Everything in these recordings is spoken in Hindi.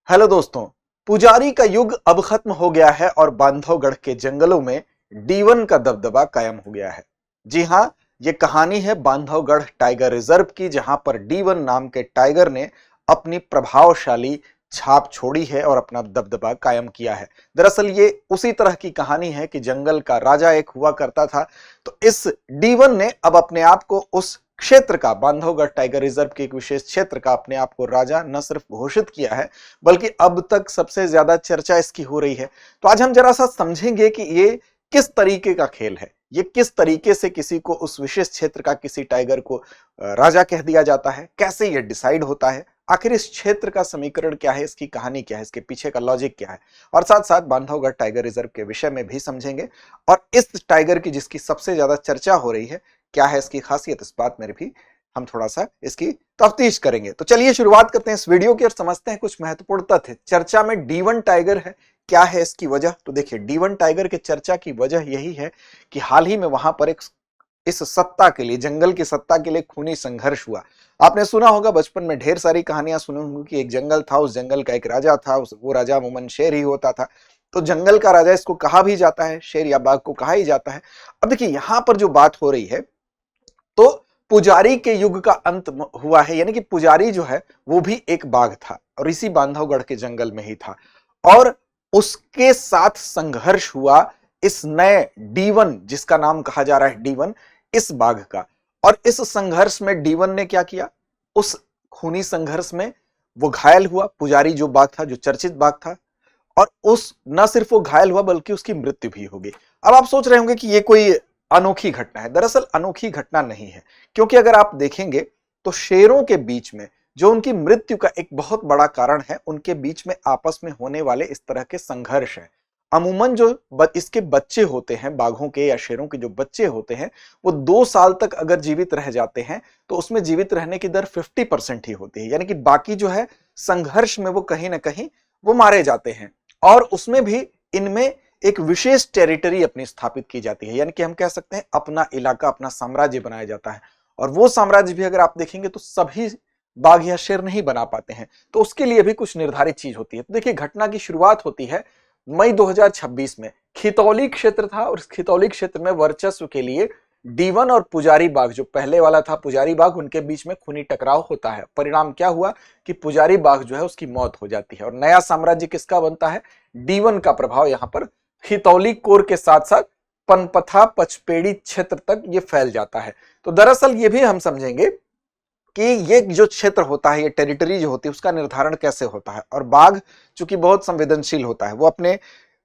हेलो दोस्तों। पुजारी का युग अब खत्म हो गया है और बांधवगढ़ के जंगलों में D1 का दबदबा कायम हो गया है। जी हां, ये कहानी है बांधवगढ़ टाइगर रिजर्व की, जहां पर D1 नाम के टाइगर ने अपनी प्रभावशाली छाप छोड़ी है और अपना दबदबा कायम किया है। दरअसल ये उसी तरह की कहानी है कि जंगल का राजा एक हुआ करता था, तो इस D1 ने अब अपने आप को उस क्षेत्र का, बांधवगढ़ टाइगर रिजर्व के एक विशेष क्षेत्र का, अपने आप को राजा न सिर्फ घोषित किया है बल्कि अब तक सबसे ज्यादा चर्चा इसकी हो रही है। तो आज हम जरा सा समझेंगे कि ये किस तरीके का खेल है, ये किस तरीके से किसी को, उस विशेष क्षेत्र का किसी टाइगर को राजा कह दिया जाता है, कैसे ये डिसाइड होता है, आखिर इस क्षेत्र का समीकरण क्या है, इसकी कहानी क्या है, इसके पीछे का लॉजिक क्या है, और साथ साथ बांधवगढ़ टाइगर रिजर्व के विषय में भी समझेंगे। और इस टाइगर की जिसकी सबसे ज्यादा चर्चा हो रही है, क्या है इसकी खासियत, इस बात में भी हम थोड़ा सा इसकी तफ्तीश करेंगे। तो चलिए शुरुआत करते हैं इस वीडियो की और समझते हैं कुछ महत्वपूर्ण तथ्य। चर्चा में D1 टाइगर है, क्या है इसकी वजह? तो देखिए, D1 टाइगर के चर्चा की वजह यही है कि हाल ही में वहां पर एक इस सत्ता के लिए, जंगल की सत्ता के लिए खूनी संघर्ष हुआ। आपने सुना होगा, बचपन में ढेर सारी कहानियां सुनी होंगी कि एक जंगल था, उस जंगल का एक राजा था, वो राजा अमूमन शेर ही होता था। तो जंगल का राजा इसको कहा भी जाता है, शेर या बाघ को कहा ही जाता है। अब देखिए, यहां पर जो बात हो रही है, तो पुजारी के युग का अंत हुआ है, यानी कि पुजारी जो है वो भी एक बाघ था और इसी बांधवगढ़ के जंगल में ही था, और उसके साथ संघर्ष हुआ इस नए D1, जिसका नाम कहा जा रहा है D1, इस बाघ का। और इस संघर्ष में D1 ने क्या किया? उस खूनी संघर्ष में वो घायल हुआ, पुजारी जो बाघ था, जो चर्चित बाघ था, और उस न सिर्फ वो घायल हुआ बल्कि उसकी मृत्यु भी हो गई। अब आप सोच रहे होंगे कि ये कोई अनोखी घटना है। दरअसल अनोखी घटना नहीं है, क्योंकि अगर आप देखेंगे तो शेरों के बीच में जो उनकी मृत्यु का एक बहुत बड़ा कारण है, उनके बीच में आपस में होने वाले इस तरह के संघर्ष है। अमूमन जो इसके बच्चे होते हैं, बाघों के या शेरों के जो बच्चे होते हैं, वो 2 साल तक अगर जीवित रह जाते हैं तो उसमें जीवित रहने की दर 50% ही होती है, यानी कि बाकी जो है संघर्ष में वो कहीं ना कहीं वो मारे जाते हैं। और उसमें भी इनमें एक विशेष टेरिटरी अपनी स्थापित की जाती है, यानी कि हम कह सकते हैं अपना इलाका, अपना साम्राज्य बनाया जाता है। और वो साम्राज्य भी अगर आप देखेंगे तो सभी बाघ या शेर नहीं बना पाते हैं, तो उसके लिए भी कुछ निर्धारित चीज होती है। तो देखिए, घटना की शुरुआत होती है मई 2026 में। खितौली क्षेत्र था और इस खितौली क्षेत्र में वर्चस्व के लिए D1 और पुजारी बाघ, जो पहले वाला था पुजारी बाघ, उनके बीच में खूनी टकराव होता है। परिणाम क्या हुआ कि पुजारी बाघ जो है उसकी मौत हो जाती है और नया साम्राज्य किसका बनता है? D1 का प्रभाव यहां पर खितौली कोर के साथ साथ पनपथा पचपेड़ी क्षेत्र तक ये फैल जाता है। तो दरअसल ये भी हम समझेंगे कि ये जो क्षेत्र होता है, ये टेरिटरी जो होती है, उसका निर्धारण कैसे होता है। और बाघ चूंकि बहुत संवेदनशील होता है, वो अपने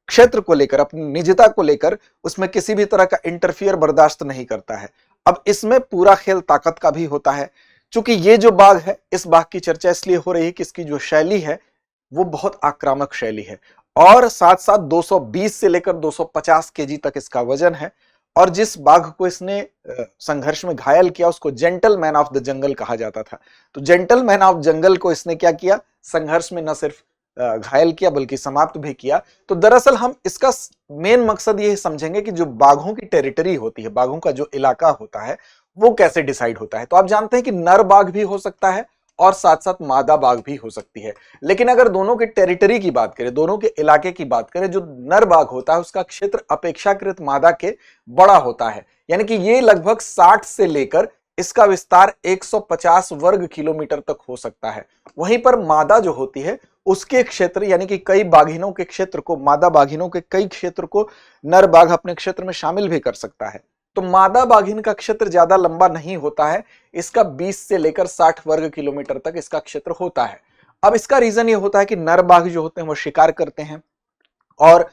क्षेत्र को लेकर, अपनी निजता को लेकर उसमें किसी भी तरह का इंटरफियर बर्दाश्त नहीं करता है। अब इसमें पूरा खेल ताकत का भी होता है। चूंकि ये जो बाघ है, इस बाघ की चर्चा इसलिए हो रही है कि इसकी जो शैली है वो बहुत आक्रामक शैली है, और साथ साथ 220 से लेकर 250 केजी तक इसका वजन है। और जिस बाघ को इसने संघर्ष में घायल किया, उसको gentle man of the jungle कहा जाता था। तो जेंटल मैन ऑफ जंगल को इसने क्या किया? संघर्ष में न सिर्फ घायल किया बल्कि समाप्त भी किया। तो दरअसल हम इसका मेन मकसद ये समझेंगे कि जो बाघों की टेरिटरी होती है, बाघों का जो इलाका होता है, वो कैसे डिसाइड होता है। तो आप जानते हैं कि नर बाघ भी हो सकता है और साथ साथ मादा बाघ भी हो सकती है। लेकिन अगर दोनों के टेरिटरी की बात करें, दोनों के इलाके की बात करें, जो नर बाघ होता है उसका क्षेत्र अपेक्षाकृत मादा के बड़ा होता है, यानी कि ये लगभग 60 से लेकर इसका विस्तार 150 वर्ग किलोमीटर तक हो सकता है। वहीं पर मादा जो होती है उसके क्षेत्र, यानी कि कई बाघिनों के क्षेत्र को, मादा बाघिनों के कई क्षेत्र को नर बाघ अपने क्षेत्र में शामिल भी कर सकता है। तो मादा बाघिन का क्षेत्र ज्यादा लंबा नहीं होता है, इसका 20 से लेकर 60 वर्ग किलोमीटर तक इसका क्षेत्र होता है। अब इसका रीजन ये होता है कि नर बाघ जो होते हैं वो शिकार करते हैं, और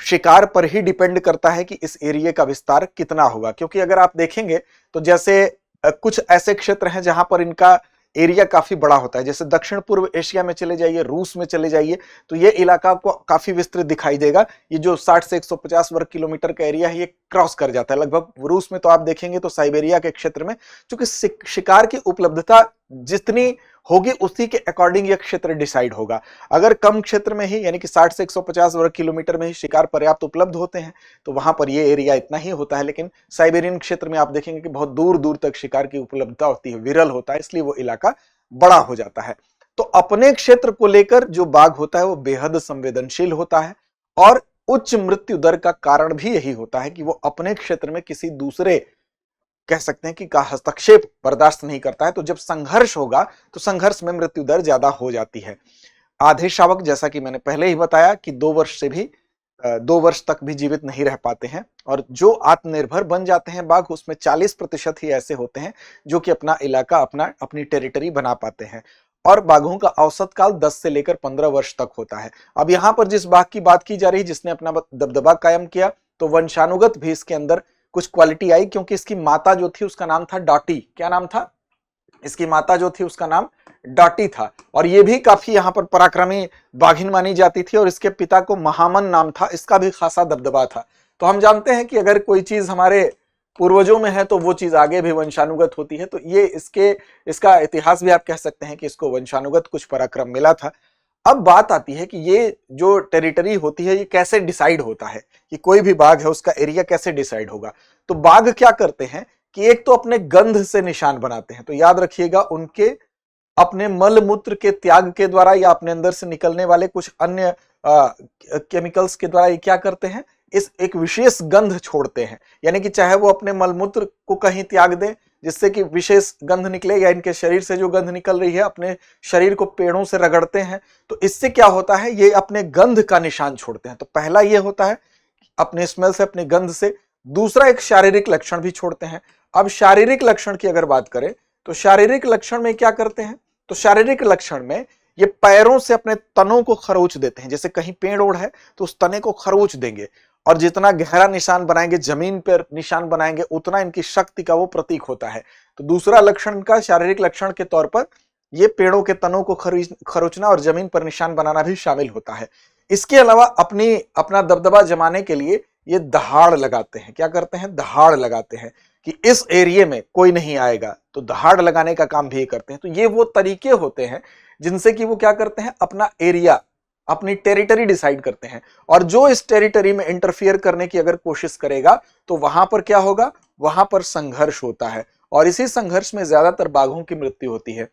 शिकार पर ही डिपेंड करता है कि इस एरिया का विस्तार कितना होगा। क्योंकि अगर आप देखेंगे तो जैसे कुछ ऐसे क्षेत्र हैं जहां पर इनका एरिया काफी बड़ा होता है, जैसे दक्षिण पूर्व एशिया में चले जाइए, रूस में चले जाइए, तो ये इलाका आपको काफी विस्तृत दिखाई देगा। ये जो 60 से 150 वर्ग किलोमीटर का एरिया है, ये क्रॉस कर जाता है लगभग। रूस में तो आप देखेंगे तो साइबेरिया के क्षेत्र में, चूंकि शिकार की उपलब्धता जितनी होगी उसी के अकॉर्डिंग यह क्षेत्र डिसाइड होगा। अगर कम क्षेत्र में ही, यानी कि 60 से 150 वर्ग किलोमीटर में ही शिकार पर्याप्त उपलब्ध होते हैं, तो वहां पर यह एरिया इतना ही होता है। लेकिन साइबेरियन क्षेत्र में आप देखेंगे कि बहुत दूर दूर तक शिकार की उपलब्धता होती है, विरल होता है, इसलिए वो इलाका बड़ा हो जाता है। तो अपने क्षेत्र को लेकर जो बाघ होता है वो बेहद संवेदनशील होता है और उच्च मृत्यु दर का कारण भी यही होता है कि वो अपने क्षेत्र में किसी दूसरे कह सकते हैं कि का हस्तक्षेप बर्दाश्त नहीं करता है। तो जब संघर्ष होगा तो संघर्ष में मृत्यु दर ज्यादा हो जाती है। आधे शावक, जैसा कि मैंने पहले ही बताया, कि 2 वर्ष से भी 2 वर्ष तक भी जीवित नहीं रह पाते हैं और जो आत्मनिर्भर बन जाते हैं बाघ, उसमें 40% ही ऐसे होते हैं जो कि अपना इलाका, अपनी टेरिटरी बना पाते हैं और बाघों का औसत काल 10 से लेकर 15 वर्ष तक होता है। अब यहां पर जिस बाघ की बात की जा रही है जिसने अपना दबदबा कायम किया, तो वंशानुगत भी इसके अंदर कुछ क्वालिटी आई, क्योंकि इसकी माता जो थी उसका नाम था डाटी। क्या नाम था? इसकी माता जो थी उसका नाम डाटी था और ये भी काफी यहाँ पर पराक्रमी बाघिन मानी जाती थी और इसके पिता को महामन नाम था, इसका भी खासा दबदबा था। तो हम जानते हैं कि अगर कोई चीज हमारे पूर्वजों में है तो वो चीज आगे भी वंशानुगत होती है। तो ये इसका इतिहास भी आप कह सकते हैं कि इसको वंशानुगत कुछ पराक्रम मिला था। अब बात आती है कि ये जो टेरिटरी होती है ये कैसे डिसाइड होता है कि कोई भी बाघ है उसका एरिया कैसे डिसाइड होगा। तो बाघ क्या करते हैं कि एक तो अपने गंध से निशान बनाते हैं। तो याद रखिएगा, उनके अपने मल मूत्र के त्याग के द्वारा या अपने अंदर से निकलने वाले कुछ अन्य केमिकल्स के द्वारा ये क्या करते हैं, इस एक विशेष गंध छोड़ते हैं। यानी कि चाहे वो अपने मलमूत्र को कहीं त्याग दें जिससे कि विशेष गंध निकले, या इनके शरीर से जो गंध निकल रही है अपने शरीर को पेड़ों से रगड़ते हैं, तो इससे क्या होता है, ये अपने गंध का निशान छोड़ते हैं। तो पहला ये होता है अपने स्मेल से, अपने गंध से। दूसरा एक शारीरिक लक्षण भी छोड़ते हैं। अब शारीरिक लक्षण की अगर बात करें तो शारीरिक लक्षण में क्या करते हैं, तो शारीरिक लक्षण में ये पैरों से अपने तनों को खरोच देते हैं। जैसे कहीं पेड़ ओढ़ है तो उस तने को खरोच देंगे और जितना गहरा निशान बनाएंगे, जमीन पर निशान बनाएंगे, उतना इनकी शक्ति का वो प्रतीक होता है। तो दूसरा लक्षण का शारीरिक लक्षण के तौर पर ये पेड़ों के तनों को खरोचना और जमीन पर निशान बनाना भी शामिल होता है। इसके अलावा अपना दबदबा जमाने के लिए ये दहाड़ लगाते हैं। क्या करते हैं? दहाड़ लगाते हैं कि इस एरिया में कोई नहीं आएगा, तो दहाड़ लगाने का काम भी ये करते हैं। तो ये वो तरीके होते हैं जिनसे कि वो क्या करते हैं, अपना एरिया, अपनी टेरिटरी डिसाइड करते हैं। और जो इस टेरिटरी में इंटरफियर करने की अगर कोशिश करेगा तो वहां पर क्या होगा, वहां पर संघर्ष होता है और इसी संघर्ष में ज्यादातर बाघों की मृत्यु होती है।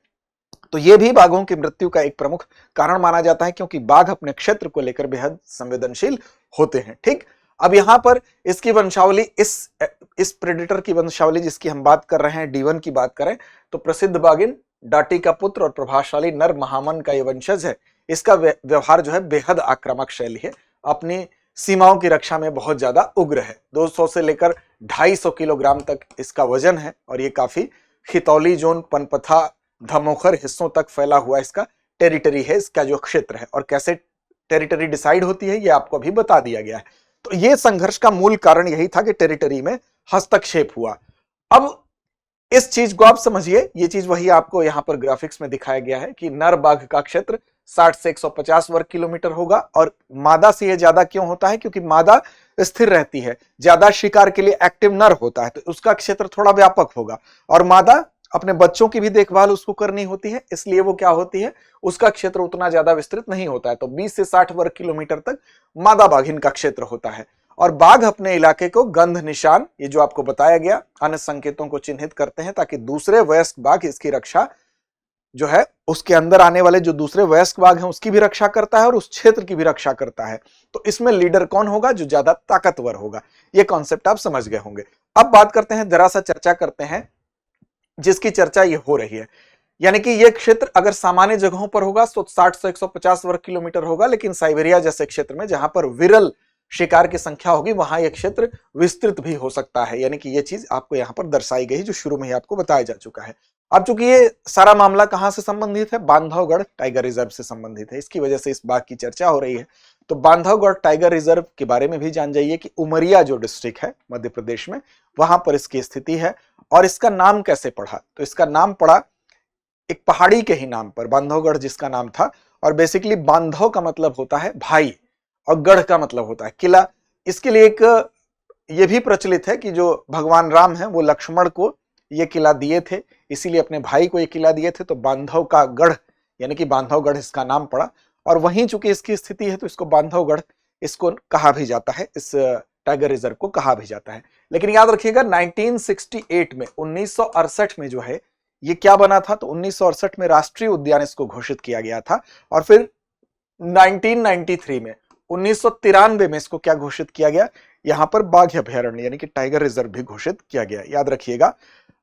तो ये भी बाघों की मृत्यु का एक प्रमुख कारण माना जाता है, क्योंकि बाघ अपने क्षेत्र को लेकर बेहद संवेदनशील होते हैं। ठीक, अब यहां पर इसकी वंशावली, इस प्रेडेटर की वंशावली जिसकी हम बात कर रहे हैं, D1 की बात करें तो प्रसिद्ध बाघिन डाटी का पुत्र और प्रभावशाली नर महामन का ये वंशज है। इसका व्यवहार जो है बेहद आक्रामक शैली है, अपनी सीमाओं की रक्षा में बहुत ज्यादा उग्र है। 200 से लेकर 250 किलोग्राम तक इसका वजन है और ये काफी खितौली जोन, पनपथा, धमोखर हिस्सों तक फैला हुआ इसका टेरिटरी है, इसका जो क्षेत्र है। और कैसे टेरिटरी डिसाइड होती है ये आपको अभी बता दिया गया है। तो ये संघर्ष का मूल कारण यही था कि टेरिटरी में हस्तक्षेप हुआ। अब इस चीज को आप समझिए, ये चीज वही आपको यहां पर ग्राफिक्स में दिखाया गया है कि नर बाघ का क्षेत्र 60 से 150 वर्ग किलोमीटर होगा और मादा से ये ज्यादा क्यों होता है, क्योंकि मादा स्थिर रहती है, ज्यादा शिकार के लिए एक्टिव नर होता है, तो उसका क्षेत्र थोड़ा व्यापक होगा। और मादा अपने बच्चों की भी देखभाल उसको करनी होती है, इसलिए वो क्या होती है, उसका क्षेत्र उतना ज्यादा विस्तृत नहीं होता है। तो 20 से 60 वर्ग किलोमीटर तक मादा बाघिन का क्षेत्र होता है। और बाघ अपने इलाके को गंध निशान, ये जो आपको बताया गया, अन्य संकेतों को चिन्हित करते हैं ताकि दूसरे वयस्क बाघ इसकी रक्षा जो है, उसके अंदर आने वाले जो दूसरे वयस्क बाघ हैं उसकी भी रक्षा करता है और उस क्षेत्र की भी रक्षा करता है। तो इसमें लीडर कौन होगा, जो ज्यादा ताकतवर होगा। ये कॉन्सेप्ट आप समझ गए होंगे। अब बात करते हैं, जरा सा चर्चा करते हैं जिसकी चर्चा ये हो रही है। यानी कि ये क्षेत्र अगर सामान्य जगहों पर होगा तो 60 से 150 वर्ग किलोमीटर होगा, लेकिन साइबेरिया जैसे क्षेत्र में जहां पर विरल शिकार की संख्या होगी वहां यह क्षेत्र विस्तृत भी हो सकता है। यानी कि ये चीज आपको यहां पर दर्शाई गई जो शुरू में ही आपको बताया जा चुका है। अब चूंकि ये सारा मामला कहां से संबंधित है, बांधवगढ़ टाइगर रिजर्व से संबंधित है, इसकी वजह से इस बाघ की चर्चा हो रही है। तो बांधवगढ़ टाइगर रिजर्व के बारे में भी जान जाइए कि उमरिया जो डिस्ट्रिक्ट है मध्य प्रदेश में, वहां पर इसकी स्थिति है। और इसका नाम कैसे पड़ा, तो इसका नाम पड़ा एक पहाड़ी के ही नाम पर, बांधवगढ़ जिसका नाम था। और बेसिकली बांधव का मतलब होता है भाई और गढ़ का मतलब होता है किला। इसके लिए एक ये भी प्रचलित है कि जो भगवान राम है वो लक्ष्मण को ये किला दिए थे, इसीलिए अपने भाई को ये किला दिए थे। तो बांधव का गढ़ यानी कि बांधवगढ़ इसका नाम पड़ा। और वहीं चूंकि इसकी स्थिति है तो इसको बांधवगढ़ इसको कहा भी जाता है, इस टाइगर रिजर्व को कहा भी जाता है। लेकिन याद रखिएगा 1968 में 1968 में जो है ये क्या बना था, तो 1968 में राष्ट्रीय उद्यान इसको घोषित किया गया था और फिर 1993 में 1993 में इसको क्या घोषित किया गया, यहां पर बाघ अभयारण्य यानी कि टाइगर रिजर्व भी घोषित किया गया, याद रखिएगा।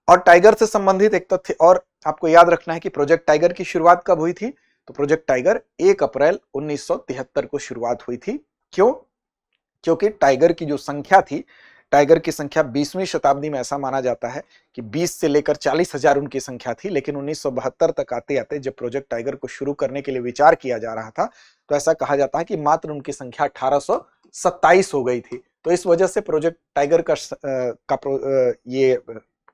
और टाइगर से संबंधित एक तथ्य और आपको याद रखना है कि प्रोजेक्ट टाइगर की शुरुआत कब हुई थी, तो प्रोजेक्ट टाइगर 1 अप्रैल 1973 को शुरुआत हुई थी। क्यों? क्योंकि टाइगर की जो संख्या थी, टाइगर की संख्या 20वीं शताब्दी में ऐसा माना जाता है कि 20 से लेकर 40,000 उनकी संख्या थी, लेकिन 1972 तक आते आते जब प्रोजेक्ट टाइगर को शुरू करने के लिए विचार किया जा रहा था तो ऐसा कहा जाता है कि मात्र उनकी संख्या 1827 हो गई थी। तो इस वजह से प्रोजेक्ट टाइगर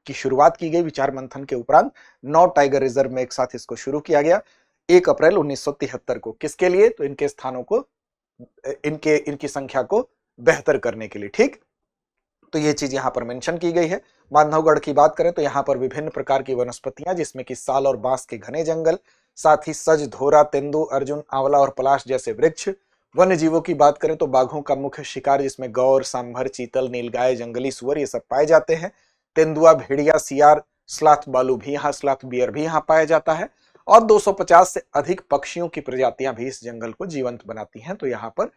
की शुरुआत की गई विचार मंथन के उपरांत 9 टाइगर रिजर्व में एक साथ इसको शुरू किया गया 1 अप्रैल 1973 को। किसके लिए? तो इनके स्थानों को, इनकी संख्या को बेहतर करने के लिए। ठीक, तो ये चीज यहां पर मेंशन की गई है। बांधवगढ़ की बात करें तो यहां पर विभिन्न प्रकार की वनस्पतियां जिसमें कि साल और बांस के घने जंगल, साथ ही सज, धोरा, तेंदु, अर्जुन, आंवला और पलाश जैसे वृक्ष। वन्य जीवों की बात करें तो बाघों का मुख्य शिकार जिसमें गौर, सांभर, चीतल, नीलगाय, जंगली सुअर ये सब पाए जाते हैं। तेंदुआ, भेड़िया, सियार, स्लॉथ बालू भी यहाँ, स्लॉथ बियर भी यहाँ पाया जाता है और 250 से अधिक पक्षियों की प्रजातियां भी इस जंगल को जीवंत बनाती हैं। तो यहाँ पर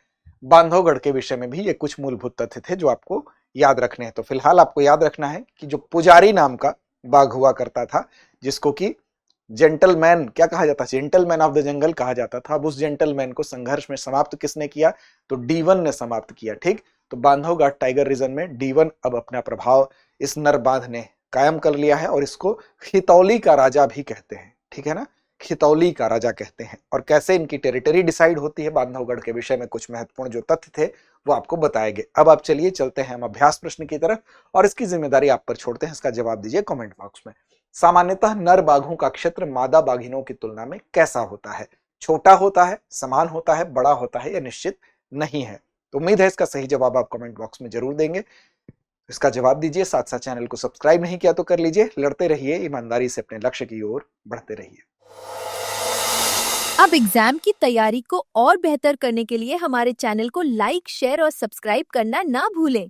बांधवगढ़ के विषय में भी ये कुछ मूलभूत तथ्य थे जो आपको याद रखने हैं। तो फिलहाल आपको याद रखना है कि जो पुजारी नाम का बाघ हुआ करता था, जिसको कि जेंटलमैन क्या कहा जाता, जेंटलमैन ऑफ द जंगल कहा जाता था, अब उस जेंटलमैन को संघर्ष में समाप्त किसने किया, तो D1 ने समाप्त किया। ठीक, तो बांधवगढ़ टाइगर रीजन में D1 अब अपना प्रभाव इस नर बांध ने कायम कर लिया है और इसको खितौली का राजा भी कहते हैं। ठीक है ना, खितौली का राजा कहते हैं। और कैसे इनकी टेरिटरी डिसाइड होती है बांधवगढ़ के विषय में कुछ महत्वपूर्ण जो तथ्य थे वो आपको बताएंगे। अब आप चलिए चलते हैं हम अभ्यास प्रश्न की तरफ और इसकी जिम्मेदारी आप पर छोड़ते हैं, इसका जवाब दीजिए कमेंट बॉक्स में। सामान्यतः नर बाघों का क्षेत्र मादा बाघिनों की तुलना में कैसा होता है? छोटा होता है, समान होता है, बड़ा होता है या निश्चित नहीं है? तो उम्मीद है इसका सही जवाब आप कमेंट बॉक्स में जरूर देंगे। इसका जवाब दीजिए, साथ साथ चैनल को सब्सक्राइब नहीं किया तो कर लीजिए। लड़ते रहिए, ईमानदारी से अपने लक्ष्य की ओर बढ़ते रहिए। अब एग्जाम की तैयारी को और बेहतर करने के लिए हमारे चैनल को लाइक, शेयर और सब्सक्राइब करना ना भूलें।